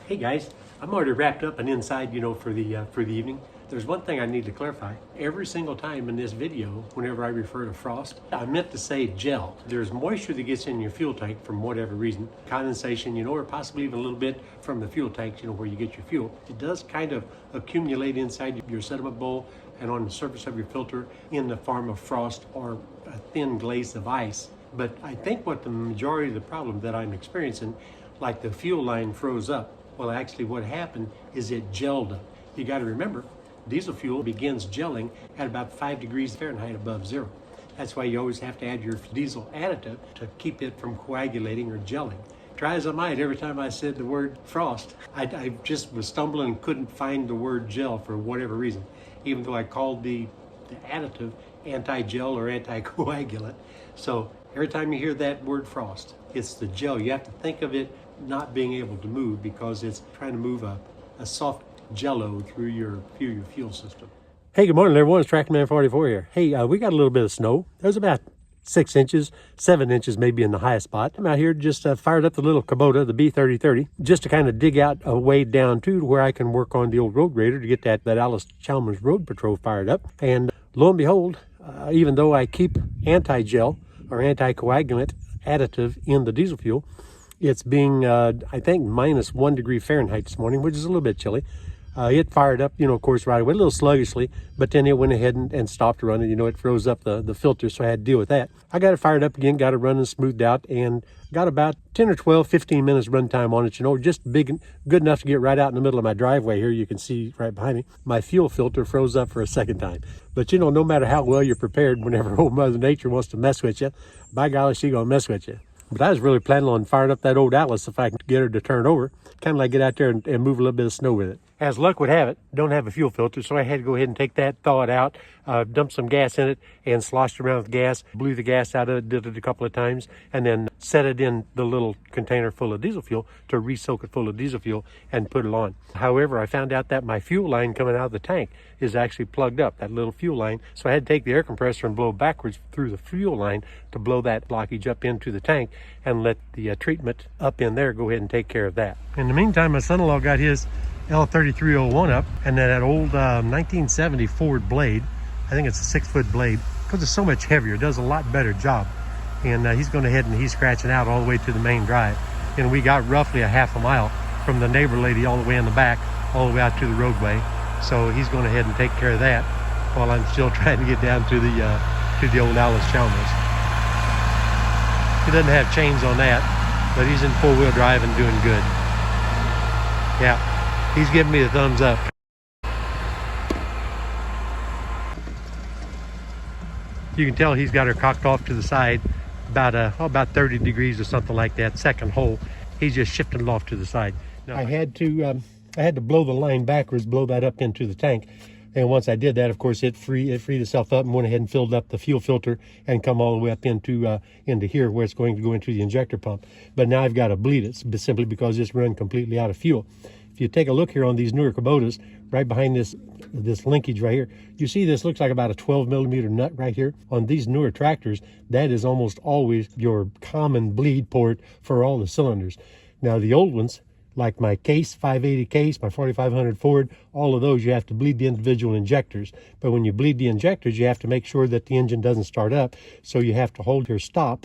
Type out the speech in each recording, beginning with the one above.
Hey guys, I'm already wrapped up and inside, for the evening. There's one thing I need to clarify. Every single time in this video, whenever I refer to frost, I meant to say gel. There's moisture that gets in your fuel tank from whatever reason, condensation, or possibly even a little bit from the fuel tanks, where you get your fuel. It does kind of accumulate inside your sediment bowl and on the surface of your filter in the form of frost or a thin glaze of ice. But I think what the majority of the problem that I'm experiencing, like the fuel line froze up. Well, actually what happened is it gelled up. You got to remember, diesel fuel begins gelling at about 5 degrees Fahrenheit above zero. That's why you always have to add your diesel additive to keep it from coagulating or gelling. Try as I might, every time I said the word frost, I just was stumbling and couldn't find the word gel for whatever reason, even though I called the additive anti-gel or anti-coagulant. So every time you hear that word frost, it's the gel. You have to think of it not being able to move because it's trying to move a soft jello through your fuel system. Hey, good morning everyone, it's TractorMan44 here. Hey, we got a little bit of snow. There's about 6 inches, 7 inches maybe in the highest spot. I'm out here just fired up the little Kubota, the B3030, just to kind of dig out a way down to where I can work on the old road grader to get that Allis Chalmers Speed Patrol fired up. And lo and behold, even though I keep anti-gel or anti-coagulant additive in the diesel fuel, it's being, I think, minus 1 degree Fahrenheit this morning, which is a little bit chilly. It fired up, of course, right away, a little sluggishly, but then it went ahead and stopped running. It froze up the filter, so I had to deal with that. I got it fired up again, got it running smoothed out, and got about 10 or 12, 15 minutes run time on it, just good enough to get right out in the middle of my driveway here. You can see right behind me, my fuel filter froze up for a second time. But, no matter how well you're prepared, whenever old Mother Nature wants to mess with you, by golly, she's going to mess with you. But I was really planning on firing up that old Allis if I could get her to turn over, kind of like get out there and move a little bit of snow with it. As luck would have it, don't have a fuel filter, so I had to go ahead and take that, thaw it out, dump some gas in it, and sloshed around with gas, blew the gas out of it, did it a couple of times, and then set it in the little container full of diesel fuel to re-soak it full of diesel fuel and put it on. However, I found out that my fuel line coming out of the tank is actually plugged up, that little fuel line, so I had to take the air compressor and blow backwards through the fuel line to blow that blockage up into the tank and let the treatment up in there go ahead and take care of that. In the meantime, my son-in-law got his L3301 up, and then that old 1970 Ford blade, I think it's a 6-foot blade, because it's so much heavier, it does a lot better job. And he's going ahead and he's scratching out all the way to the main drive. And we got roughly a half a mile from the neighbor lady all the way in the back, all the way out to the roadway. So he's going ahead and take care of that while I'm still trying to get down to the old Allis Chalmers. He doesn't have chains on that, but he's in 4-wheel drive and doing good. Yeah. He's giving me the thumbs up. You can tell he's got her cocked off to the side about 30 degrees or something like that. Second hole, he's just shifting it off to the side. Now, I had to blow the line backwards, blow that up into the tank. And once I did that, of course, it freed itself up and went ahead and filled up the fuel filter and come all the way up into here where it's going to go into the injector pump. But now I've got to bleed it simply because it's run completely out of fuel. If you take a look here on these newer Kubotas, right behind this linkage right here, you see this looks like about a 12mm nut right here. On these newer tractors, that is almost always your common bleed port for all the cylinders. Now the old ones, like my case, 580 case, my 4500 Ford, all of those, you have to bleed the individual injectors. But when you bleed the injectors, you have to make sure that the engine doesn't start up. So you have to hold your stop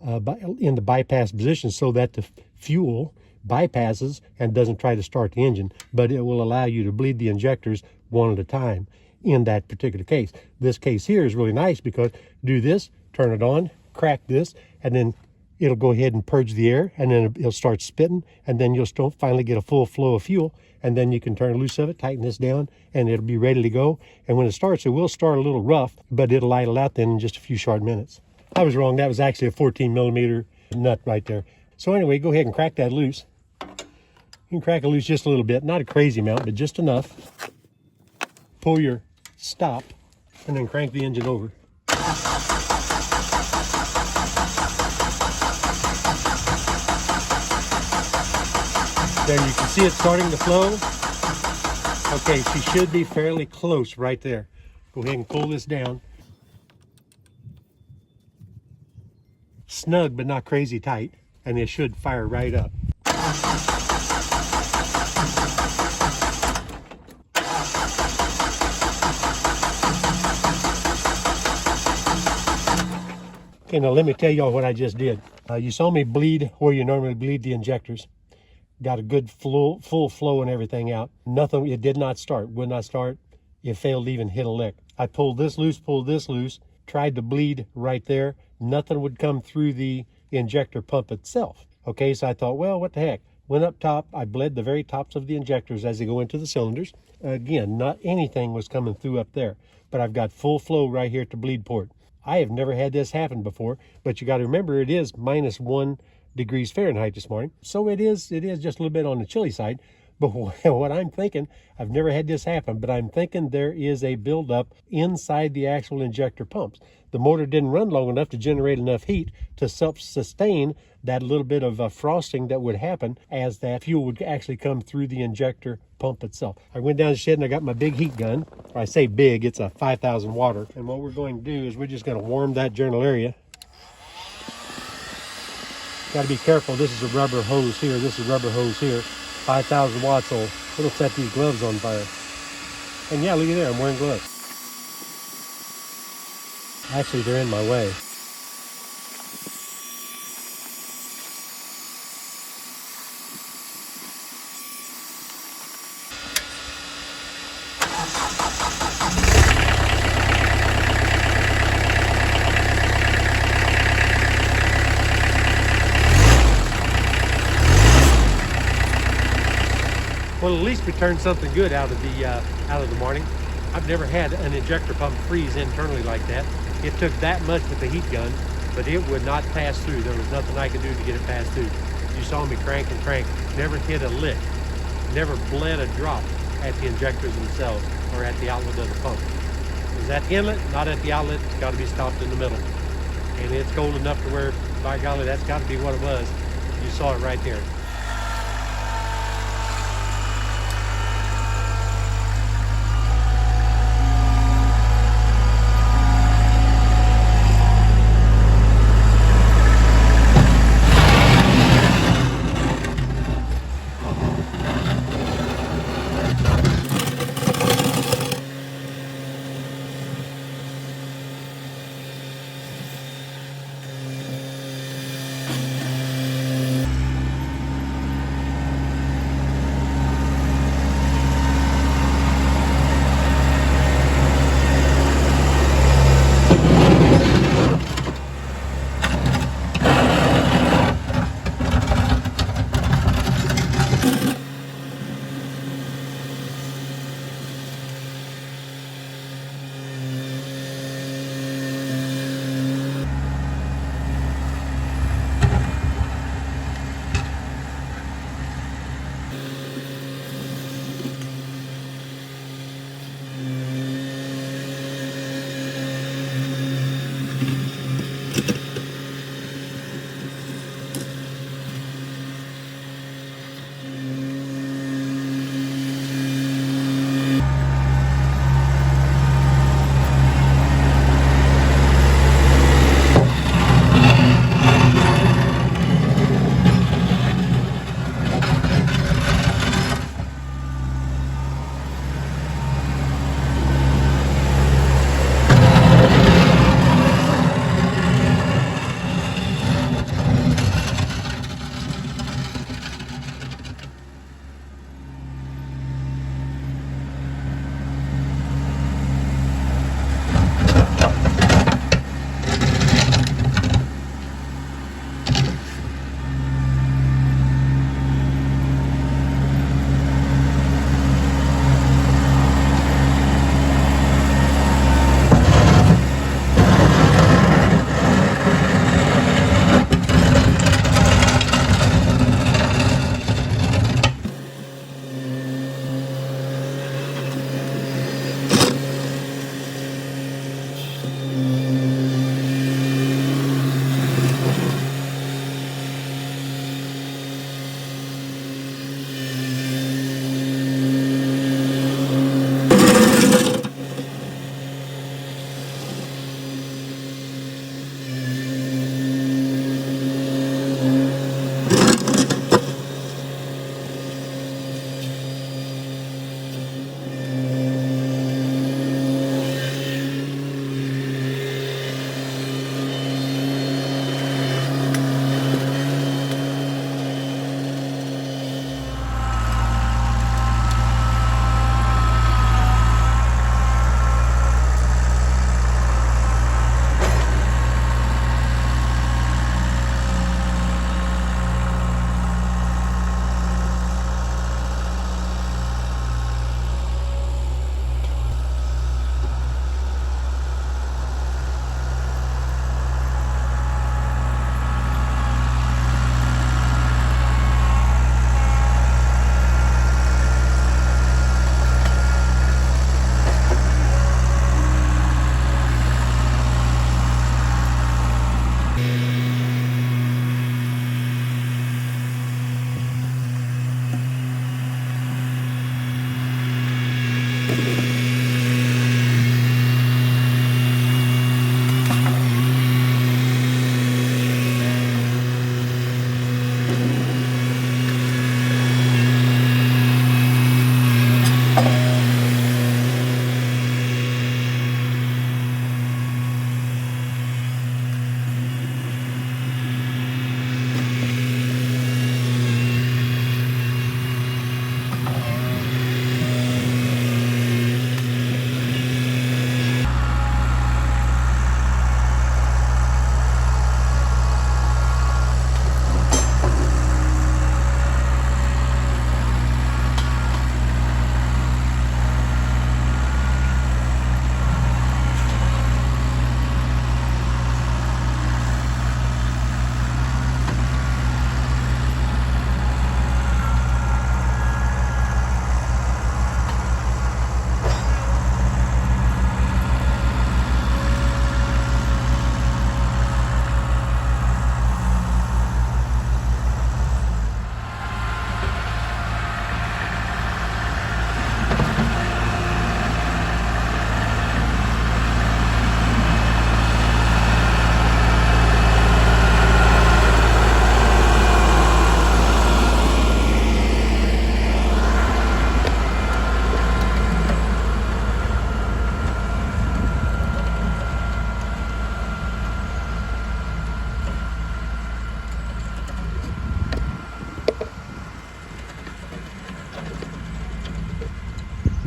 in the bypass position so that the fuel bypasses and doesn't try to start the engine, but it will allow you to bleed the injectors one at a time in that particular case. This case here is really nice because do this, turn it on, crack this, and then it'll go ahead and purge the air, and then it'll start spitting, and then you'll finally get a full flow of fuel, and then you can turn loose of it, tighten this down, and it'll be ready to go. And when it starts, it will start a little rough, but it'll idle out then in just a few short minutes. I was wrong, that was actually a 14mm nut right there. So anyway, go ahead and crack that loose. You can crack it loose just a little bit, not a crazy amount, but just enough. Pull your stop, and then crank the engine over. There, you can see it starting to flow. Okay, she should be fairly close right there. Go ahead and pull this down. Snug, but not crazy tight, and it should fire right up. Okay, now let me tell y'all what I just did. You saw me bleed where you normally bleed the injectors. Got a good full flow and everything out. Nothing, it did not start, would not start. It failed to even hit a lick. I pulled this loose, tried to bleed right there. Nothing would come through the injector pump itself. Okay, so I thought, well, what the heck? Went up top, I bled the very tops of the injectors as they go into the cylinders. Again, not anything was coming through up there, but I've got full flow right here to bleed port. I have never had this happen before, but you got to remember it is -1 degrees Fahrenheit this morning. So it is just a little bit on the chilly side. But what I'm thinking, I've never had this happen, but I'm thinking there is a buildup inside the actual injector pumps. The motor didn't run long enough to generate enough heat to self-sustain that little bit of frosting that would happen as that fuel would actually come through the injector pump itself. I went down the shed and I got my big heat gun. I say big, it's a 5,000 water. And what we're going to do is we're just going to warm that journal area. Got to be careful. This is a rubber hose here. This is a rubber hose here. 5,000 watts, so it'll set these gloves on fire. And yeah, look at there, I'm wearing gloves. Actually, they're in my way. Well, at least we turned something good out of the morning. I've never had an injector pump freeze internally like that. It took that much with the heat gun, but it would not pass through. There was nothing I could do to get it passed through. You saw me crank and crank, never hit a lick, never bled a drop at the injectors themselves or at the outlet of the pump. It was at the inlet, not at the outlet. It's got to be stopped in the middle. And it's cold enough to where, by golly, that's got to be what it was. You saw it right there.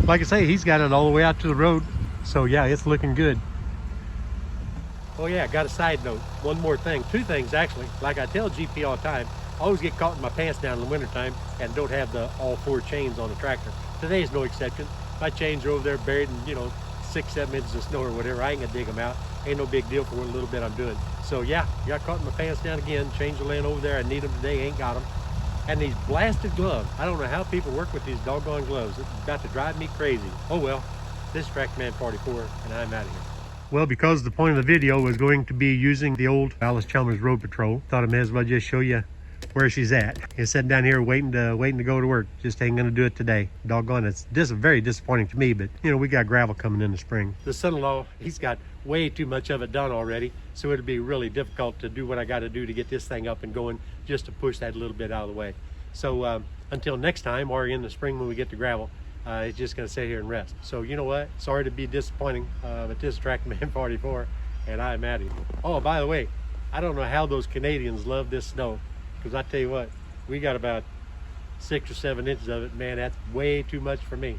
Like I say, he's got it all the way out to the road. So yeah, it's looking good. Oh yeah, got a side note. One more thing, two things actually. Like I tell GP all the time, I always get caught in my pants down in the wintertime and don't have the all four chains on the tractor. Today's no exception. My chains are over there buried in, 6-7 inches of snow or whatever. I ain't gonna dig them out. Ain't no big deal for what little bit I'm doing. So yeah, got caught in my pants down again. Changed the lane over there. I need them today, ain't got them. And these blasted gloves. I don't know how people work with these doggone gloves. It's about to drive me crazy. Oh well, this is Trackman 44 and I'm out of here. Well, because the point of the video was going to be using the old Allis Chalmers Road Patrol, thought I may as well just show you where she's at. He's sitting down here waiting to go to work. Just ain't gonna do it today. Doggone, it's very disappointing to me, but we got gravel coming in the spring. The son-in-law, he's got way too much of it done already, so it'd be really difficult to do what I got to do to get this thing up and going, just to push that little bit out of the way. So until next time, or in the spring when we get to gravel, it's just gonna sit here and rest. So you know what? Sorry to be disappointing, but this is Trackman 44, and I'm out of here. Oh, by the way, I don't know how those Canadians love this snow, because I tell you what, we got about 6 or 7 inches of it. Man, that's way too much for me.